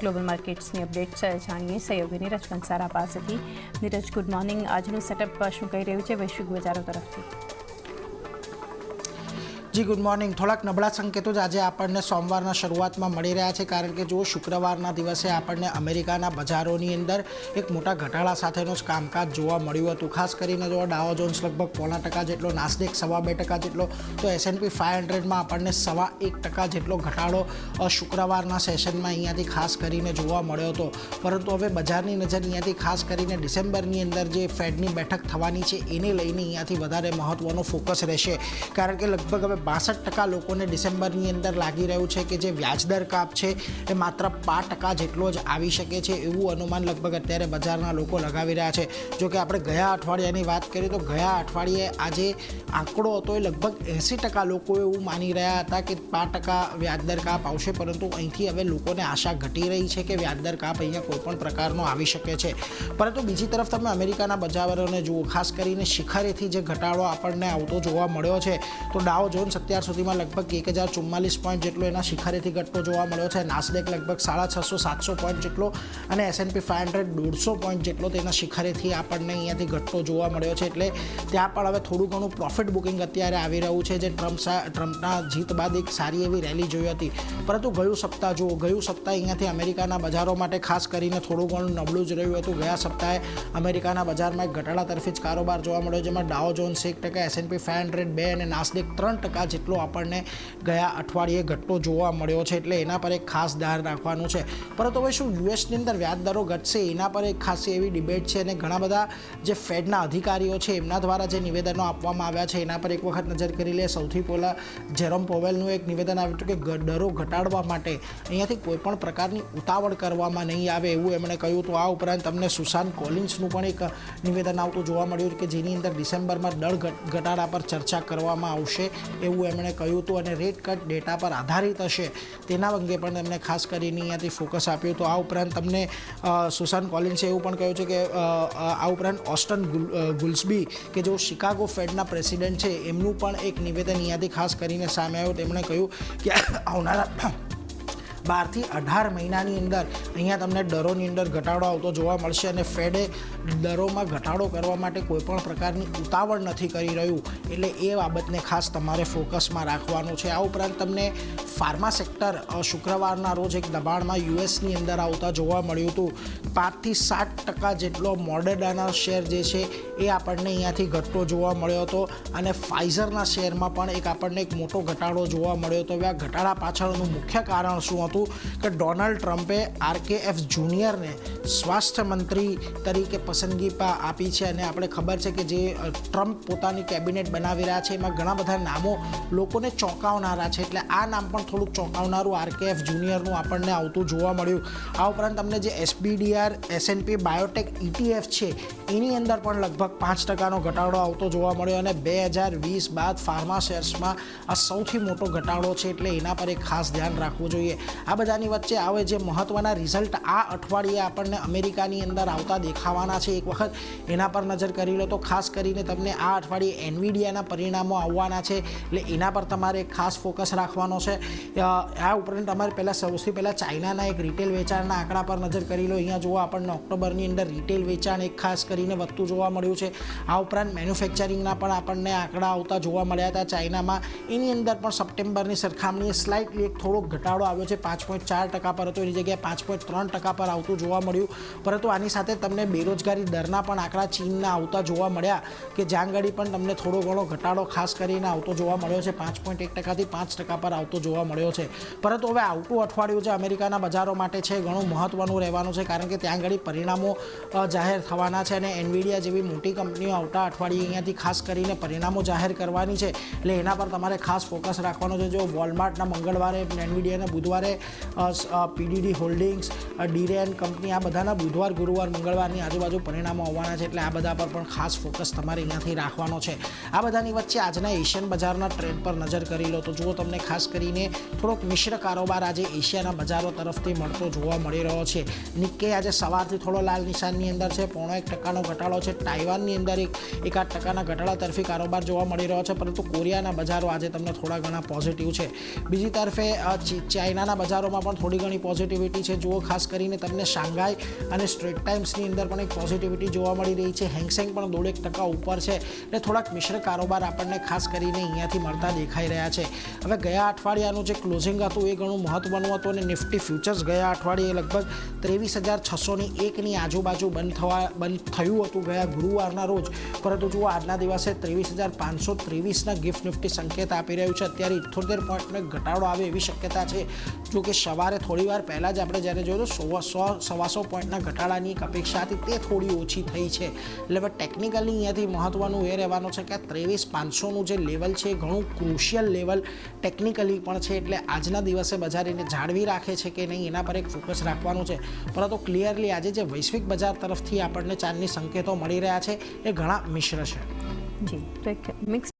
Global માર્કેટ્સની updates જાણીએ સહયોગી નીરજ કંસારા પાસેથી. Neeraj, good morning. આજનું સેટઅપ શું કહી રહ્યું છે વૈશ્વિક બજારો તરફથી? જી ગુડ મોર્નિંગ. થોડાક નબળા સંકેતો જ આજે આપણને સોમવારના શરૂઆતમાં મળી રહ્યા છે, કારણ કે જો શુક્રવારના દિવસે આપણને અમેરિકાના બજારોની અંદર એક મોટા ઘટાડા સાથેનું જ કામકાજ જોવા મળ્યું હતું. ખાસ કરીને જો ડાઉ જોન્સ લગભગ 0.5% જેટલો, નાસ્ડેક 2.25% જેટલો, તો S&P 500માં આપણને 1.25% જેટલો ઘટાડો શુક્રવારના સેશનમાં અહીંયાથી ખાસ કરીને જોવા મળ્યો હતો. પરંતુ હવે બજારની નજર અહીંયાથી ખાસ કરીને ડિસેમ્બરની અંદર જે ફેડની બેઠક થવાની છે એને લઈને અહીંયાથી વધારે મહત્વનો ફોકસ રહેશે, કારણ કે લગભગ હવે 62% લોકોને ડિસેમ્બરની અંદર લાગી રહ્યું છે કે જે વ્યાજદર કાપ છે એ માત્ર 5% જેટલો જ આવી શકે છે, એવું અનુમાન લગભગ અત્યારે બજારના લોકો લગાવી રહ્યા છે. જો કે આપણે ગયા અઠવાડિયાની વાત કરીએ તો ગયા અઠવાડિયે આજે આંકડો હતો એ લગભગ 80% લોકો એવું માની રહ્યા હતા કે 5% વ્યાજદર કાપ આવશે, પરંતુ અહીંથી હવે લોકોને આશા ઘટી રહી છે કે વ્યાજદર કાપ અહીંયા કોઈપણ પ્રકારનો આવી શકે છે. પરંતુ બીજી તરફ તમે અમેરિકાના બજારોને જુઓ, ખાસ કરીને શિખરેથી જે ઘટાડો આપણને આવતો જોવા મળ્યો છે, તો ડાઉ જોન્સ અત્યાર સુધીમાં લગભગ 1044 પોઈન્ટ જેટલો એના શિખરેથી ઘટતો જોવા મળ્યો છે. નાસ્ડેક લગભગ 650-700 પોઈન્ટ જેટલો અને S&P 500 150 પોઈન્ટ જેટલો તેના શિખરેથી આપણને અહીંયાથી ઘટતો જોવા મળ્યો છે. એટલે ત્યાં પણ હવે થોડું ઘણું પ્રોફિટ બુકિંગ અત્યારે આવી રહ્યું છે, જે ટ્રમ્પના જીત બાદ એક સારી એવી રેલી જોઈ હતી. પરંતુ ગયું સપ્તાહ અહીંયાથી અમેરિકાના બજારો માટે ખાસ કરીને થોડું ઘણું નબળું જ રહ્યું હતું. ગયા સપ્તાહે અમેરિકાના બજારમાં એક ઘટાડા તરફી જ કારોબાર જોવા મળ્યો, જેમાં ડાઉ જોન્સ 1%, S&P 500 2% અને નાસ્ડેક 3% જેટલો આપણને ગયા અઠવાડિયે ઘટતો જોવા મળ્યો છે. એટલે એના પર એક ખાસ ધ્યાન રાખવાનું છે. પરંતુ હવે શું યુએસની અંદર વ્યાજ દરો ઘટશે, એના પર એક ખાસી એવી ડિબેટ છે, અને ઘણા બધા જે ફેડના અધિકારીઓ છે એમના દ્વારા જે નિવેદનો આપવામાં આવ્યા છે એના પર એક વખત નજર કરી લે. સૌથી પહેલાં જેરોમ પોવેલનું એક નિવેદન આવ્યું હતું કે દરો ઘટાડવા માટે અહીંયાથી કોઈપણ પ્રકારની ઉતાવળ કરવામાં નહીં આવે, એવું એમણે કહ્યું હતું. આ ઉપરાંત તમને સુસાન કોલિન્સનું પણ એક નિવેદન આવતું જોવા મળ્યું કે જેની અંદર ડિસેમ્બરમાં દર ઘટાડા પર ચર્ચા કરવામાં આવશે, એવું એમણે કહ્યું હતું. અને રેટ કટ ડેટા પર આધારિત હશે તેના અંગે પણ એમણે ખાસ કરીને અહીંયાથી ફોકસ આપ્યું હતું. આ ઉપરાંત તમને સુસાન કોલિન્સે એવું પણ કહ્યું છે કે આ ઉપરાંત ઓસ્ટન ગુલ્સબી કે જેઓ શિકાગો ફેડના પ્રેસિડેન્ટ છે, એમનું પણ એક નિવેદન અહીંયાથી ખાસ કરીને સામે આવ્યું. તેમણે કહ્યું કે આવનારા 12 થી 18 મહિનાની અંદર અહીંયા તમને દરોની અંદર ઘટાડો આવતો જોવા મળશે, અને ફેડે દરોમાં ઘટાડો કરવા માટે કોઈપણ પ્રકારની ઉતાવળ નથી કરી રહ્યું. એટલે એ બાબતને ખાસ તમારે ફોકસમાં રાખવાનું છે. આ ઉપરાંત તમને ફાર્મા સેક્ટર શુક્રવારના રોજ એક દબાણમાં યુએસની અંદર આવતા જોવા મળ્યું હતું. 5 થી 7% જેટલો મોડેર્નાના શેર જે છે એ આપણને અહીંયાથી ઘટતો જોવા મળ્યો હતો, અને ફાઇઝરના શેરમાં પણ આપણને એક મોટો ઘટાડો જોવા મળ્યો હતો. હવે આ ઘટાડા પાછળનું મુખ્ય કારણ શું હતું કે ડોનાલ્ડ ટ્રમ્પે RKF જુનિયરને સ્વાસ્થ્ય મંત્રી તરીકે પસંદગી આપી છે, અને આપણે ખબર છે કે જે ટ્રમ્પ પોતાની કેબિનેટ બનાવી રહ્યા છે એમાં ઘણા બધા નામો લોકોને ચોંકાવનારા છે. એટલે આ નામ પણ થોડુંક ચોંકાવનારું RKF જુનિયરનું આપણને આવતું જોવા મળ્યું. આ ઉપરાંત તમને જે SPDR S&P બાયોટેક ETF છે એની અંદર પણ લગભગ 5%નો ઘટાડો આવતો જોવા મળ્યો, અને 2020 બાદ ફાર્મા શેર્સમાં આ સૌથી મોટો ઘટાડો છે. એટલે એના પર એક ખાસ ધ્યાન રાખવું જોઈએ. આ બધાની વચ્ચે આવે જે મહત્ત્વના રિઝલ્ટ આ અઠવાડિયે આપણને અમેરિકાની અંદર આવતા દેખાવાના છે, એક વખત એના પર નજર કરી લો તો ખાસ કરીને તમને આ અઠવાડિયે એનવીડિયાના પરિણામો આવવાના છે, એટલે એના પર તમારે ખાસ ફોકસ રાખવાનો છે. આ ઉપરાંત તમારે સૌથી પહેલાં ચાઇનાના એક રિટેલ વેચાણના આંકડા પર નજર કરી લો. અહીંયા જુઓ આપણને ઓક્ટોબરની અંદર રિટેલ વેચાણ એક ખાસ કરીને વધતું જોવા મળ્યું છે. આ ઉપરાંત મેન્યુફેક્ચરિંગના પણ આપણને આંકડા આવતા જોવા મળ્યા હતા ચાઇનામાં. એની અંદર પણ સપ્ટેમ્બરની સરખામણીએ સ્લાઇટલી એક થોડોક ઘટાડો આવ્યો છે, 5.4% પર હતો, એની જગ્યાએ 5.3% પર આવતું જોવા મળ્યું. પરંતુ આની સાથે તમને બેરોજગારી દરના પણ આંકડા ચીનના આવતા જોવા મળ્યા, કે જ્યાં આગળ પણ તમને થોડો ઘણો ઘટાડો ખાસ કરીને આવતો જોવા મળ્યો છે, 5.1% થી 5% પર આવતો જોવા મળ્યો છે. પરંતુ હવે આવતું અઠવાડિયું જે અમેરિકાના બજારો માટે છે ઘણું મહત્વનું રહેવાનું છે, કારણ કે ત્યાં આગળ પરિણામો જાહેર થવાના છે, અને એનવીડિયા જેવી મોટી કંપનીઓ આવતા અઠવાડિયે અહીંયાથી ખાસ કરીને પરિણામો જાહેર કરવાની છે. એટલે એના પર તમારે ખાસ ફોકસ રાખવાનો છે. જો વોલમાર્ટના મંગળવારે, એનવીડિયાના બુધવારે, PDD હોલ્ડિંગ્સ, ડીરેન કંપની, આ બધાના બુધવાર, ગુરુવાર, મંગળવારની આજુબાજુ પરિણામો આવવાના છે. એટલે આ બધા પર પણ ખાસ ફોકસ તમારે અહીંયાથી રાખવાનો છે. આ બધાની વચ્ચે આજના એશિયન બજારના ટ્રેન્ડ પર નજર કરી લો તો જુઓ તમને ખાસ કરીને થોડોક મિશ્ર કારોબાર આજે એશિયાના બજારો તરફથી મળતો જોવા મળી રહ્યો છે. નિક્કે આજે સવારથી થોડો લાલ નિશાનની અંદર છે, 0.1%નો ઘટાડો છે. તાઇવાનની અંદર 1.8%ના ઘટાડા તરફી કારોબાર જોવા મળી રહ્યો છે, પરંતુ કોરિયાના બજારો આજે તમને થોડા ઘણા પોઝિટિવ છે. બીજી તરફે ચાઇનાના બજારોમાં પણ થોડી ઘણી પોઝિટિવિટી છે. જુઓ ખાસ કરીને તમને શાંઘાઈ અને સ્ટ્રેટ ટાઈમ્સની અંદર પણ એક પોઝિટિવિટી જોવા મળી રહી છે. હેંગસેંગ પણ 1.5% ઉપર છે એટલે થોડાક મિશ્ર કારોબાર આપણને ખાસ કરીને અહીંયાથી મળતા દેખાઈ રહ્યા છે. હવે ગયા અઠવાડિયાનું જે ક્લોઝિંગ હતું એ ઘણું મહત્વનું હતું અને નિફ્ટી ફ્યુચર્સ ગયા અઠવાડિયે લગભગ 23,601ની આજુબાજુ બંધ થયું હતું ગયા ગુરુવારના રોજ. પરંતુ જુઓ આજના દિવસે 23,523ના ગિફ્ટ નિફ્ટી સંકેત આપી રહ્યું છે. અત્યારે 78 પોઈન્ટનો એક ઘટાડો આવે એવી શક્યતા છે. જો કે સવારે થોડી વાર પહેલાં જ આપણે જ્યારે જોયું 100-125 પોઈન્ટના ઘટાડાની એક અપેક્ષા હતી તે થોડી ઓછી થઈ છે. એટલે હવે ટેકનિકલી અહીંયાથી મહત્વનું એ રહેવાનું છે કે આ 23,500નું જે લેવલ છે એ ઘણું ક્રુશિયલ લેવલ ટેકનિકલી પણ છે. એટલે આજના દિવસે બજાર એને જાળવી રાખે છે કે નહીં એના પર એક ફોકસ રાખવાનું છે. પરંતુ ક્લિયરલી આજે જે વૈશ્વિક બજાર તરફથી આપણને ચાંદની સંકેતો મળી રહ્યા છે એ ઘણા મિશ્ર છે. જી, તો એક મિક્સ